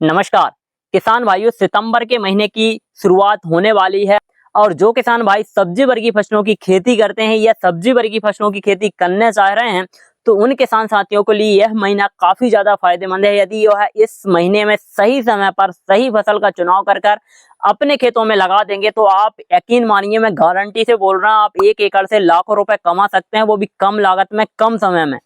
नमस्कार किसान भाइयों, सितंबर के महीने की शुरुआत होने वाली है और जो किसान भाई सब्जी वर्गीय फसलों की खेती करते हैं या सब्जी वर्गीय फसलों की खेती करने चाह रहे हैं तो उन किसान साथियों के लिए यह महीना काफी ज्यादा फायदेमंद है। यदि यह इस महीने में सही समय पर सही फसल का चुनाव कर अपने खेतों में लगा देंगे तो आप यकीन मानिए, मैं गारंटी से बोल रहा हूँ, आप 1 एकड़ से लाखों रुपए कमा सकते हैं, वो भी कम लागत में कम समय में।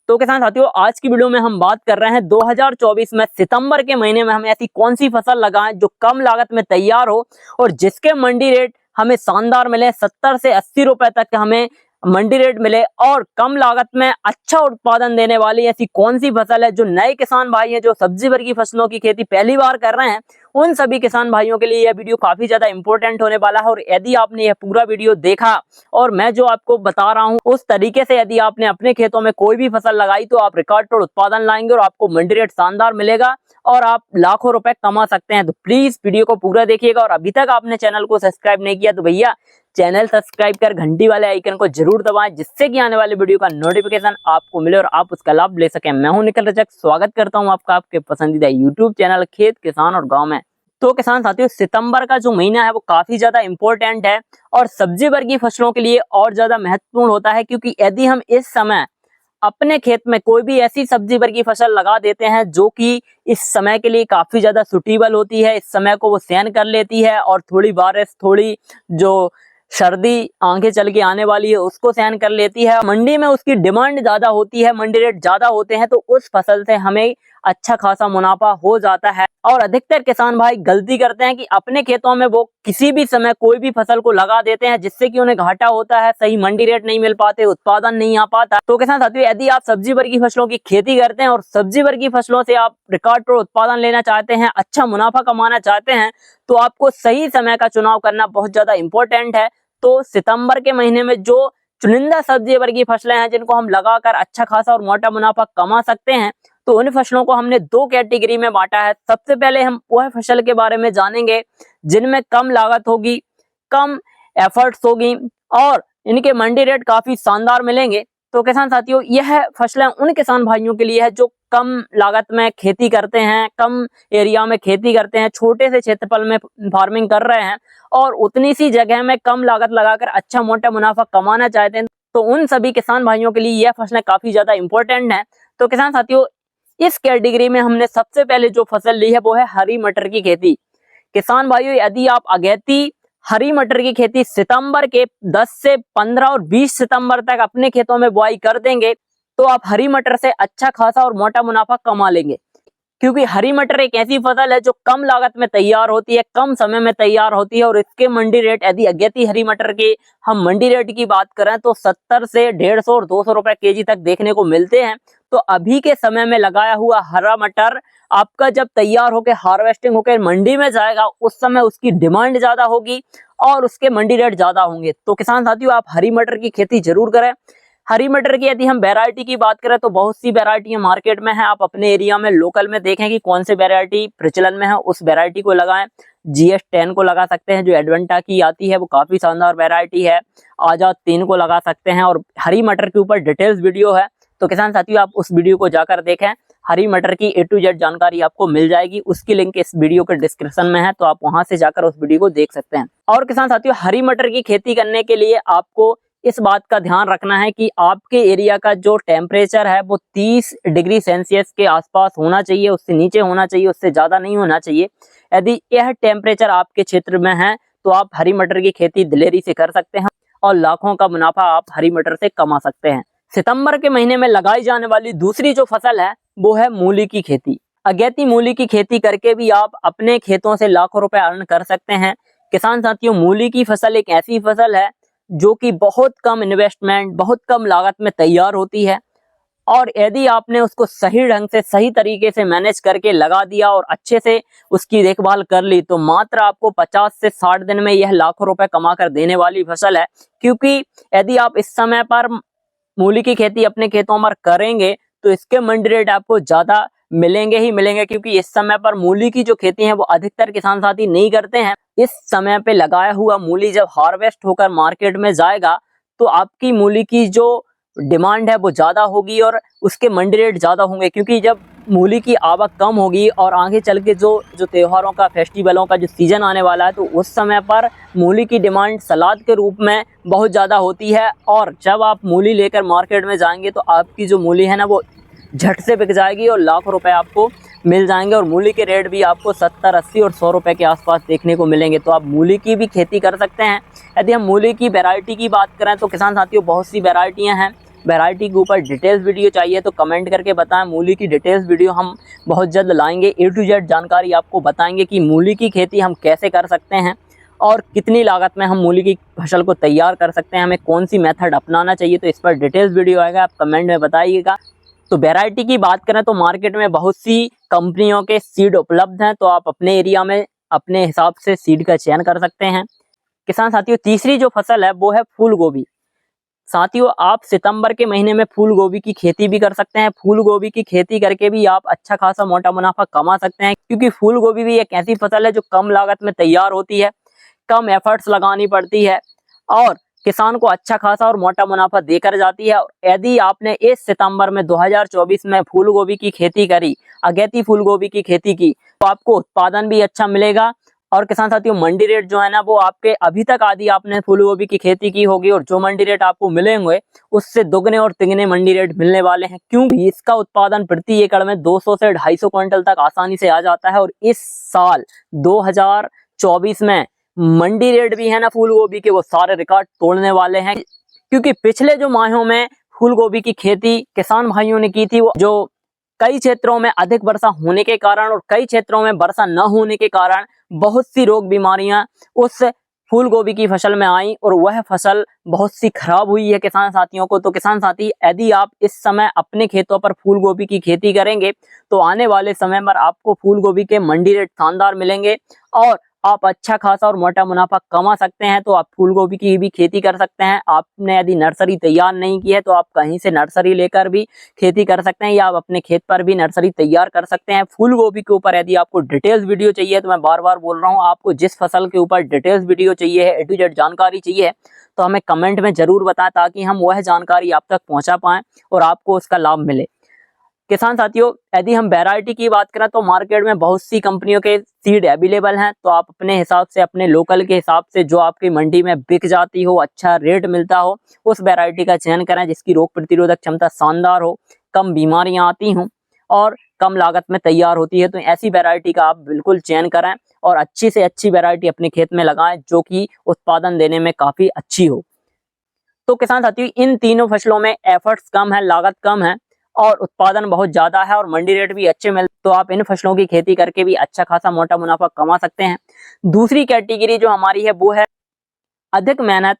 तो किसान साथियों, आज की वीडियो में हम बात कर रहे हैं 2024 में सितंबर के महीने में हम ऐसी कौन सी फसल लगाएं जो कम लागत में तैयार हो और जिसके मंडी रेट हमें शानदार मिले, 70 से 80 रुपए तक हमें मंडी रेट मिले और कम लागत में अच्छा उत्पादन देने वाली ऐसी कौन सी फसल है। जो नए किसान भाई हैं, जो सब्जी वर्गीय फसलों की खेती पहली बार कर रहे हैं, उन सभी किसान भाइयों के लिए यह वीडियो काफी ज्यादा इंपॉर्टेंट होने वाला है। और यदि आपने यह पूरा वीडियो देखा और मैं जो आपको बता रहा हूं उस तरीके से यदि आपने अपने खेतों में कोई भी फसल लगाई तो आप रिकॉर्ड तोड़ उत्पादन लाएंगे और आपको मंडी रेट शानदार मिलेगा और आप लाखों रुपए कमा सकते हैं। तो प्लीज वीडियो को पूरा देखिएगा और अभी तक आपने चैनल को सब्सक्राइब नहीं किया तो भैया चैनल सब्सक्राइब कर घंटी वाले आइकन को जरूर दबाएं, जिससे कि आने वाले वीडियो का नोटिफिकेशन आपको मिले और आप उसका लाभ ले सकें। मैं हूं निखिल रजक, स्वागत करता हूं आपका आपके पसंदीदा यूट्यूब चैनल खेत किसान और गांव में। तो किसान साथियों, सितंबर का जो महीना है वो काफी ज्यादा इंपॉर्टेंट है और सब्जी वर्गीय फसलों के लिए और ज्यादा महत्वपूर्ण होता है, क्योंकि यदि हम इस समय अपने खेत में कोई भी ऐसी सब्जी वर्गीय फसल लगा देते हैं जो कि इस समय के लिए काफी ज्यादा सुटेबल होती है, इस समय को वो सहन कर लेती है और थोड़ी बारिश, थोड़ी जो सर्दी आगे चल के आने वाली है उसको सहन कर लेती है, मंडी में उसकी डिमांड ज्यादा होती है, मंडी रेट ज्यादा होते हैं, तो उस फसल से हमें अच्छा खासा मुनाफा हो जाता है। और अधिकतर किसान भाई गलती करते हैं कि अपने खेतों में वो किसी भी समय कोई भी फसल को लगा देते हैं, जिससे कि उन्हें घाटा होता है, सही मंडी रेट नहीं मिल पाते, उत्पादन नहीं आ पाता। तो किसान साथियों, यदि आप सब्जी वर्गीय फसलों की खेती करते हैं और सब्जी वर्गीय फसलों से आप रिकॉर्ड तोड़ उत्पादन लेना चाहते हैं, अच्छा मुनाफा कमाना चाहते हैं, तो आपको सही समय का चुनाव करना बहुत ज्यादा इंपॉर्टेंट है। तो सितंबर के महीने में जो चुनिंदा सब्जी वर्गीय फसलें हैं जिनको हम लगाकर अच्छा खासा और मोटा मुनाफा कमा सकते हैं, तो उन फसलों को हमने 2 कैटेगरी में बांटा है। सबसे पहले हम वह फसल के बारे में जानेंगे जिनमें कम लागत होगी, कम एफर्ट्स होगी और इनके मंडी रेट काफी शानदार मिलेंगे। तो किसान साथियों, यह फसलें उन किसान भाइयों के लिए है जो कम लागत में खेती करते हैं, कम एरिया में खेती करते हैं, छोटे से क्षेत्रफल में फार्मिंग कर रहे हैं और उतनी सी जगह में कम लागत लगाकर अच्छा मोटा मुनाफा कमाना चाहते हैं। तो उन सभी किसान भाइयों के लिए यह फसलें काफी ज्यादा इंपॉर्टेंट है। तो किसान साथियों, इस कैटेगरी में हमने सबसे पहले जो फसल ली है वो है हरी मटर की खेती। किसान भाइयों, यदि आप अगेती हरी मटर की खेती सितंबर के 10 से 15 और 20 सितंबर तक अपने खेतों में बुआई कर देंगे तो आप हरी मटर से अच्छा खासा और मोटा मुनाफा कमा लेंगे, क्योंकि हरी मटर एक ऐसी फसल है जो कम लागत में तैयार होती है, कम समय में तैयार होती है और इसके मंडी रेट, यदि अगेती हरी मटर के हम मंडी रेट की बात करें तो 70 से 150 और 200 रुपए केजी तक देखने को मिलते हैं। तो अभी के समय में लगाया हुआ हरा मटर आपका जब तैयार होकर हार्वेस्टिंग होकर मंडी में जाएगा उस समय उसकी डिमांड ज्यादा होगी और उसके मंडी रेट ज्यादा होंगे। तो किसान साथियों, आप हरी मटर की खेती जरूर करें। हरी मटर की यदि हम वैरायटी की बात करें तो बहुत सी वैरायटी मार्केट में है, आप अपने एरिया में लोकल में देखें कि कौन सी वैरायटी प्रचलन में है, उस वैरायटी को लगाएं। GS10 को लगा सकते हैं जो एडवेंटा की आती है, वो काफी शानदार वैरायटी है। आजाद 3 को लगा सकते हैं और हरी मटर के ऊपर डिटेल्स वीडियो है, तो किसान साथियों आप उस वीडियो को जाकर देखें। हरी मटर की A to Z जानकारी आपको मिल जाएगी, उसकी लिंक इस वीडियो के डिस्क्रिप्शन में है, तो आप वहां से जाकर उस वीडियो को देख सकते हैं। और किसान साथियों, हरी मटर की खेती करने के लिए आपको इस बात का ध्यान रखना है कि आपके एरिया का जो टेम्परेचर है वो 30 डिग्री सेल्सियस के आसपास होना चाहिए, उससे नीचे होना चाहिए, उससे ज्यादा नहीं होना चाहिए। यदि यह टेम्परेचर आपके क्षेत्र में है तो आप हरी मटर की खेती दिलेरी से कर सकते हैं और लाखों का मुनाफा आप हरी मटर से कमा सकते हैं। सितंबर के महीने में लगाई जाने वाली दूसरी जो फसल है वो है मूली की खेती। अगेती मूली की खेती करके भी आप अपने खेतों से लाखों रुपए अर्न कर सकते हैं। किसान साथियों, मूली की फसल एक ऐसी फसल है जो कि बहुत कम इन्वेस्टमेंट, बहुत कम लागत में तैयार होती है और यदि आपने उसको सही ढंग से, सही तरीके से मैनेज करके लगा दिया और अच्छे से उसकी देखभाल कर ली तो मात्र आपको 50 से 60 दिन में यह लाखों रुपए कमा कर देने वाली फसल है। क्योंकि यदि आप इस समय पर मूली की खेती अपने खेतों में करेंगे तो इसके मंडी रेट आपको ज्यादा मिलेंगे ही मिलेंगे, क्योंकि इस समय पर मूली की जो खेती है वो अधिकतर किसान साथी नहीं करते हैं। इस समय पे लगाया हुआ मूली जब हार्वेस्ट होकर मार्केट में जाएगा तो आपकी मूली की जो डिमांड है वो ज़्यादा होगी और उसके मंडी रेट ज़्यादा होंगे, क्योंकि जब मूली की आवक कम होगी और आगे चल के जो त्योहारों का, फेस्टिवलों का जो सीज़न आने वाला है, तो उस समय पर मूली की डिमांड सलाद के रूप में बहुत ज़्यादा होती है। और जब आप मूली लेकर मार्केट में जाएंगे तो आपकी जो मूली है ना वो झट से बिक जाएगी और लाखों रुपए आपको मिल जाएंगे। और मूली के रेट भी आपको 70, 80 और 100 रुपए के आसपास देखने को मिलेंगे। तो आप मूली की भी खेती कर सकते हैं। यदि हम मूली की वैरायटी की बात करें तो किसान साथियों बहुत सी वैरायटियां हैं। वैरायटी के ऊपर डिटेल्स वीडियो चाहिए तो कमेंट करके बताएं। मूली की डिटेल्स वीडियो हम बहुत जल्द लाएंगे। A to Z जानकारी आपको बताएंगे कि मूली की खेती हम कैसे कर सकते हैं और कितनी लागत में हम मूली की फसल को तैयार कर सकते हैं, हमें कौन सी मेथड अपनाना चाहिए। तो इस पर डिटेल्स वीडियो आएगा, आप कमेंट में बताइएगा। तो वैरायटी की बात करें तो मार्केट में बहुत सी कंपनियों के सीड उपलब्ध हैं, तो आप अपने एरिया में अपने हिसाब से सीड का चयन कर सकते हैं। किसान साथियों तीसरी जो फसल है वो है फूल गोभी। साथियों आप सितंबर के महीने में फूल गोभी की खेती भी कर सकते हैं। फूल गोभी की खेती करके भी आप अच्छा खासा मोटा मुनाफा कमा सकते हैं, क्योंकि फूल गोभी भी एक ऐसी फसल है जो कम लागत में तैयार होती है, कम एफर्ट्स लगानी पड़ती है और किसान को अच्छा खासा और मोटा मुनाफा देकर जाती है। यदि आपने इस सितंबर में 2024 में फूल गोभी की खेती करी, अगेती फूल गोभी की खेती की, तो आपको उत्पादन भी अच्छा मिलेगा। और किसान साथियों मंडी रेट जो है ना वो आपके अभी तक आदि आपने फूल गोभी की खेती की होगी और जो मंडी रेट आपको मिलेंगे उससे दुगने और तिगने मंडी रेट मिलने वाले हैं, क्योंकि इसका उत्पादन प्रति एकड़ में 200 से 250 क्विंटल तक आसानी से आ जाता है। और इस साल 2024 में मंडी रेट भी है ना फूल गोभी के वो सारे रिकॉर्ड तोड़ने वाले हैं, क्योंकि पिछले जो माहों में फूल गोभी की खेती किसान भाइयों ने की थी, वो जो कई क्षेत्रों में अधिक वर्षा होने के कारण और कई क्षेत्रों में वर्षा न होने के कारण बहुत सी रोग बीमारियां उस फूल गोभी की फसल में आई और वह फसल बहुत सी खराब हुई है किसान साथियों को। तो किसान साथी यदि आप इस समय अपने खेतों पर फूल गोभी की खेती करेंगे तो आने वाले समय पर आपको फूल गोभी के मंडी रेट शानदार मिलेंगे और आप अच्छा खासा और मोटा मुनाफा कमा सकते हैं। तो आप फूल गोभी की भी खेती कर सकते हैं। आपने यदि नर्सरी तैयार नहीं की है तो आप कहीं से नर्सरी लेकर भी खेती कर सकते हैं या आप अपने खेत पर भी नर्सरी तैयार कर सकते हैं। फूल गोभी के ऊपर यदि आपको डिटेल्स वीडियो चाहिए, तो मैं बार बार बोल रहा हूँ, आपको जिस फसल के ऊपर डिटेल्स वीडियो चाहिए है, A to Z जानकारी चाहिए, तो हमें कमेंट में जरूर बताएं ताकि हम वह जानकारी आप तक पहुंचा पाएं और आपको उसका लाभ मिले। किसान साथियों यदि हम वैरायटी की बात करें तो मार्केट में बहुत सी कंपनियों के सीड अवेलेबल हैं, तो आप अपने हिसाब से, अपने लोकल के हिसाब से जो आपकी मंडी में बिक जाती हो, अच्छा रेट मिलता हो, उस वैरायटी का चयन करें जिसकी रोग प्रतिरोधक क्षमता शानदार हो, कम बीमारियां आती हों और कम लागत में तैयार होती है। तो ऐसी वैरायटी का आप बिल्कुल चयन करें और अच्छी से अच्छी वैरायटी अपने खेत में लगाएं जो कि उत्पादन देने में काफी अच्छी हो। तो किसान साथियों इन तीनों फसलों में एफर्ट्स कम है, लागत कम है और उत्पादन बहुत ज्यादा है और मंडी रेट भी अच्छे मिलते, तो आप इन फसलों की खेती करके भी अच्छा खासा मोटा मुनाफा कमा सकते हैं। दूसरी कैटेगरी जो हमारी है वो है अधिक मेहनत,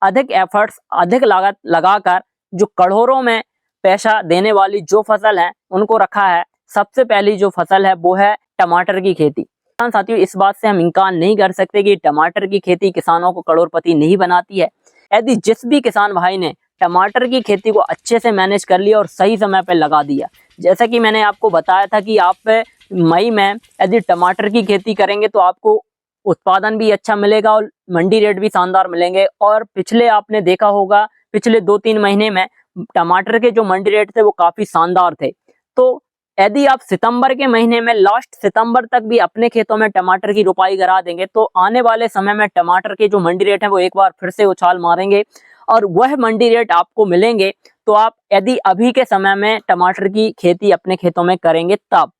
अधिक एफर्ट्स, अधिक लागत लगाकर जो करोड़ों में पैसा देने वाली जो फसल है उनको रखा है। सबसे पहली जो फसल है वो है टमाटर की खेती। किसान साथियों इस बात से हम इनकार नहीं कर सकते कि टमाटर की खेती किसानों को करोड़पति नहीं बनाती है। यदि जिस भी किसान भाई ने टमाटर की खेती को अच्छे से मैनेज कर लिया और सही समय पर लगा दिया, जैसा कि मैंने आपको बताया था कि आप मई में यदि टमाटर की खेती करेंगे तो आपको उत्पादन भी अच्छा मिलेगा और मंडी रेट भी शानदार मिलेंगे। और पिछले आपने देखा होगा पिछले 2-3 महीने में टमाटर के जो मंडी रेट थे वो काफी शानदार थे। तो यदि आप सितंबर के महीने में लास्ट सितंबर तक भी अपने खेतों में टमाटर की रोपाई करा देंगे तो आने वाले समय में टमाटर के जो मंडी रेट है वो एक बार फिर से उछाल मारेंगे और वह मंडी रेट आपको मिलेंगे। तो आप यदि अभी के समय में टमाटर की खेती अपने खेतों में करेंगे तब,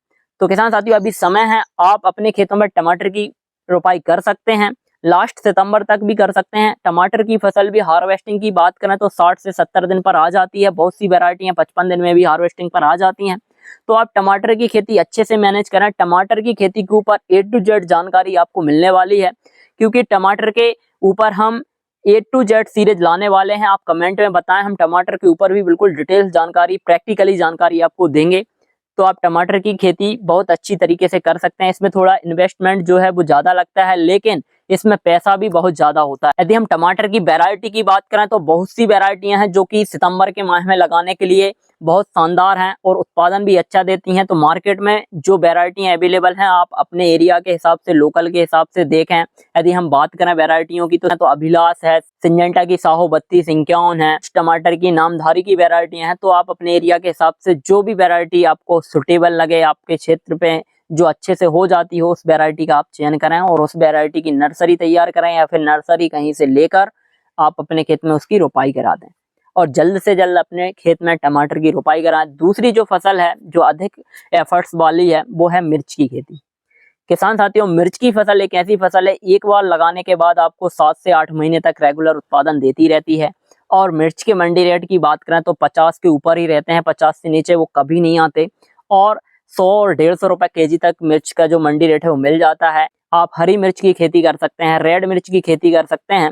तो किसान साथियों अभी समय है, आप अपने खेतों में टमाटर की रोपाई कर सकते हैं, लास्ट सितंबर तक भी कर सकते हैं। टमाटर की फसल भी हार्वेस्टिंग की बात करें तो 60 से 70 दिन पर आ जाती है, बहुत सी वैरायटियां 55 दिन में भी हार्वेस्टिंग पर आ जाती हैं। तो आप टमाटर की खेती अच्छे से मैनेज करें। टमाटर की खेती के ऊपर A to Z जानकारी आपको मिलने वाली है, क्योंकि टमाटर के ऊपर हम A to Z सीरीज लाने वाले हैं। आप कमेंट में बताएं, हम टमाटर के ऊपर भी बिल्कुल डिटेल्स जानकारी, प्रैक्टिकली जानकारी आपको देंगे। तो आप टमाटर की खेती बहुत अच्छी तरीके से कर सकते हैं। इसमें थोड़ा इन्वेस्टमेंट जो है वो ज़्यादा लगता है, लेकिन इसमें पैसा भी बहुत ज्यादा होता है। यदि हम टमाटर की वैरायटी की बात करें तो बहुत सी वैरायटियां हैं जो कि सितंबर के माह में लगाने के लिए बहुत शानदार हैं और उत्पादन भी अच्छा देती हैं। तो मार्केट में जो वैरायटियां अवेलेबल हैं आप अपने एरिया के हिसाब से, लोकल के हिसाब से देखें। यदि हम बात करें वैरायटियों की तो अभिलाष है, सिंजेंटा की साहो 3251 है, टमाटर की नामधारी की वैरायटियां हैं। तो आप अपने एरिया के हिसाब से जो भी वैरायटी आपको सुटेबल लगे, आपके क्षेत्र पे जो अच्छे से हो जाती हो, उस वैरायटी का आप चयन करें और उस वैरायटी की नर्सरी तैयार करें या फिर नर्सरी कहीं से लेकर आप अपने खेत में उसकी रोपाई करा दें और जल्द से जल्द अपने खेत में टमाटर की रोपाई कराएं। दूसरी जो फसल है जो अधिक एफर्ट्स वाली है वो है मिर्च की खेती। किसान साथियों, मिर्च की फसल एक ऐसी फसल है, एक बार लगाने के बाद आपको 7 से 8 महीने तक रेगुलर उत्पादन देती रहती है। और मिर्च के मंडी रेट की बात करें तो 50 के ऊपर ही रहते हैं, 50 से नीचे वो कभी नहीं आते और 100 और 150 रुपए केजी तक मिर्च का जो मंडी रेट है वो मिल जाता है। आप हरी मिर्च की खेती कर सकते हैं, रेड मिर्च की खेती कर सकते हैं।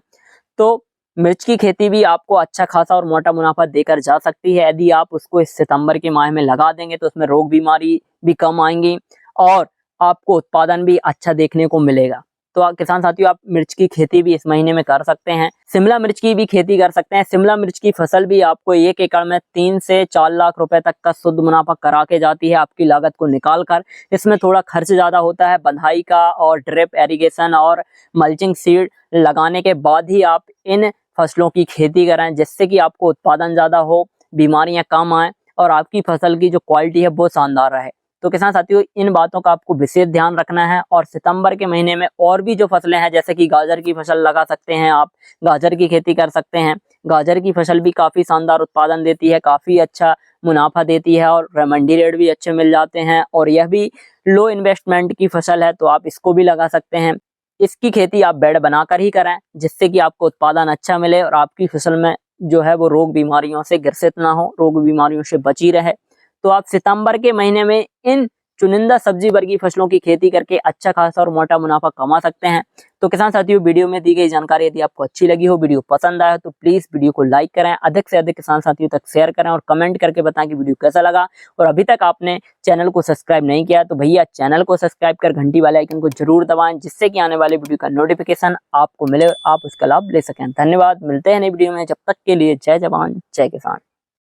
तो मिर्च की खेती भी आपको अच्छा खासा और मोटा मुनाफा देकर जा सकती है। यदि आप उसको इस सितंबर के माह में लगा देंगे तो उसमें रोग बीमारी भी कम आएंगी और आपको उत्पादन भी अच्छा देखने को मिलेगा। तो किसान साथियों, आप मिर्च की खेती भी इस महीने में कर सकते हैं। शिमला मिर्च की भी खेती कर सकते हैं। शिमला मिर्च की फसल भी आपको 1 एकड़ में 3 से 4 लाख रुपए तक का शुद्ध मुनाफा करा के जाती है आपकी लागत को निकाल कर। इसमें थोड़ा खर्च ज्यादा होता है बंधाई का और ड्रिप एरीगेशन और मल्चिंग सीड लगाने के बाद ही आप इन फसलों की खेती करें, जिससे कि आपको उत्पादन ज्यादा हो, बीमारियां कम आए और आपकी फसल की जो क्वालिटी है वो शानदार रहे। तो किसान साथियों, इन बातों का आपको विशेष ध्यान रखना है। और सितंबर के महीने में और भी जो फसलें हैं, जैसे कि गाजर की फसल लगा सकते हैं, आप गाजर की खेती कर सकते हैं। गाजर की फसल भी काफी शानदार उत्पादन देती है, काफी अच्छा मुनाफा देती है और मंडी रेट भी अच्छे मिल जाते हैं और यह भी लो इन्वेस्टमेंट की फसल है, तो आप इसको भी लगा सकते हैं। इसकी खेती आप बेड बनाकर ही करें, जिससे कि आपको उत्पादन अच्छा मिले और आपकी फसल में जो है वो रोग बीमारियों से ग्रसित ना हो, रोग बीमारियों से बची रहे। तो आप सितंबर के महीने में इन चुनिंदा सब्जी वर्गीय फसलों की खेती करके अच्छा खासा और मोटा मुनाफा कमा सकते हैं। तो किसान साथियों, वीडियो में दी गई जानकारी यदि आपको अच्छी लगी हो, वीडियो पसंद आया तो प्लीज वीडियो को लाइक करें, अधिक से अधिक किसान साथियों तक शेयर करें और कमेंट करके बताएं कि वीडियो कैसा लगा। और अभी तक आपने चैनल को सब्सक्राइब नहीं किया तो भैया चैनल को सब्सक्राइब कर घंटी वाले आइकन को जरूर दबाएं, जिससे कि आने वाले वीडियो का नोटिफिकेशन आपको मिले, आप उसका लाभ ले सकें। धन्यवाद, मिलते हैं नई वीडियो में, जब तक के लिए जय जवान जय किसान।